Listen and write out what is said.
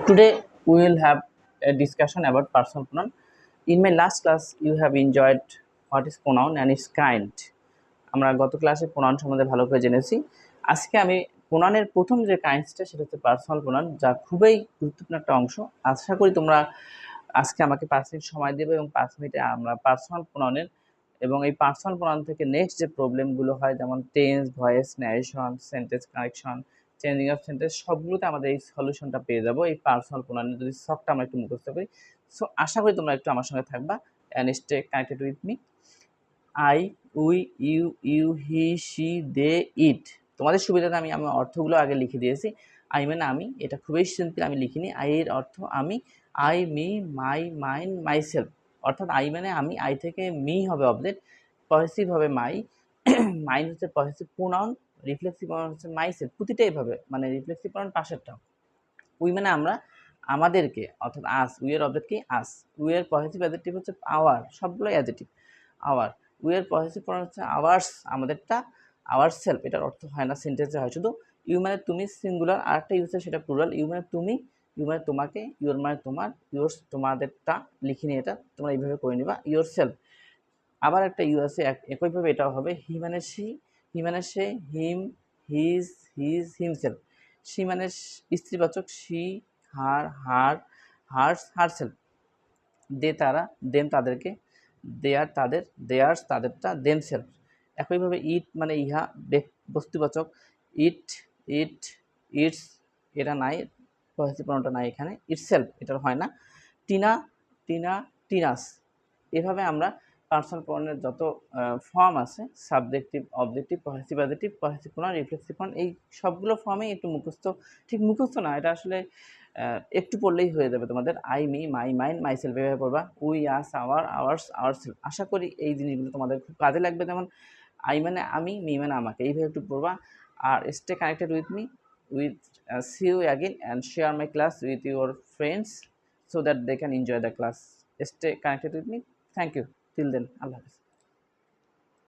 Today we will have a discussion about personal pronoun. In my last class, you have enjoyed what is pronoun and its kind. আমরা গত ক্লাসে pronoun সম্বন্ধে ভালো করে জেনেছি। আজকে আমি প্রোনাউনের প্রথম যে কাইন্ডসটা সেটা হচ্ছে পার্সোনাল প্রোনাউন, যা খুবই গুরুত্বপূর্ণ একটা অংশ। আশা করি তোমরা আজকে আমাকে 5 মিনিট সময় দেবে এবং 5 মিনিটে আমরা পার্সোনাল প্রোনাউনের এবং এই পার্সোনাল প্রোনাউন থেকে নেক্সট যে প্রবলেমগুলো হয়, যেমন tense, voice, narration, sentence correction, changing of sentence, সবগুলোতে আমাদের এই সলিউশনটা পেয়ে যাবো এই পার্সোনাল প্রোনাউনের যদি শখটা আমরা একটু মুখস্থ করি। সো আশা করি তোমরা একটু আমার সঙ্গে থাকবা and stay connected with me. I, we, you, he, she, they, it. তোমাদের সুবিধাতে আমি অর্থগুলো আগে লিখে দিয়েছি। আই মানে আমি, এটা খুবই সিম্পল, আমি লিখিনি। আই এর অর্থ আমি, I, me, my, mine, myself. অর্থাৎ আই মানে আমি, আই থেকে মি হবে অবজেক্ট, পসেসিভ হবে মাই, মাইন হচ্ছে পসেসিভ প্রোনাউন, রিফ্লেক্সিভ প্রোনাউন হচ্ছে মাইসেলফ। প্রতিটাই ভাবে মানে রিফ্লেক্সিভ প্রোনাউন পাশেরটা। উই মানে আমরা, আমাদেরকে, অর্থাৎ আস। উই এর অবজেক্ট কি? আস। উই এর পসেসিভ অ্যাডজেক্টিভ হচ্ছে আওয়ার, সবগুলোই অ্যাডজেক্টিভ। আওয়ার। উই এর পসেসিভ প্রোনাউন হচ্ছে আওয়ার্স, আমাদেরটা। আওয়ার সেলফ, এটার অর্থ হয় না, সেন্টেন্সে হয় শুধু। ইউ মানে তুমি সিঙ্গুলার, আর একটা ইউজ সেটা প্লুরাল। ইউ মানে তুমি, ইউ মানে তোমাকে, ইউর মানে তোমার, ইউর্স তোমাদেরটা। লিখিনি এটা, তোমরা এইভাবে করে নিবা, ইউর সেলফ। আবার একটা ইউ আছে একইভাবে, এটাও হবে। হি মানে সি, হি মানে সে, হিম, হিজ, হিমসেলফ। সি মানে স্ত্রীবাচক, সি, হার, হার্স, হারসেলফ। দে তারা, দেম তাদেরকে, দেয়ার তাদের, দেয়ার্স তাদেরটা, দেম সেলফ। একইভাবে ইট মানে ইহা, বস্তুবাচক। ইট, ইটস, এটা নাই, পসেসিভ প্রোনাউনটা নাই এখানে। ইটসেলফ, এটার হয় না। টিনা, টিনাস। এভাবে আমরা পার্সোনাল প্রোনাউনের যত ফর্ম আছে, subjective, objective, possessive adjective, possessive pronoun, reflexive pronoun, এই সবগুলো ফর্মেই একটু মুখস্থ, ঠিক মুখস্থ না, এটা আসলে একটু পড়লেই হয়ে যাবে তোমাদের। I, me, my, mine, myself এভাবে পড়বা। We, us, our, ours, ourself. আশা করি এই জিনিসগুলো তোমাদের খুব কাজে লাগবে। যেমন আই মানে আমি, মি মানে আমাকে, এইভাবে একটু পড়বা। আর stay connected with me, with see you again and share my class with your friends so that they can enjoy the class. Stay connected with me. Thank you. Till then, Allah Hafiz.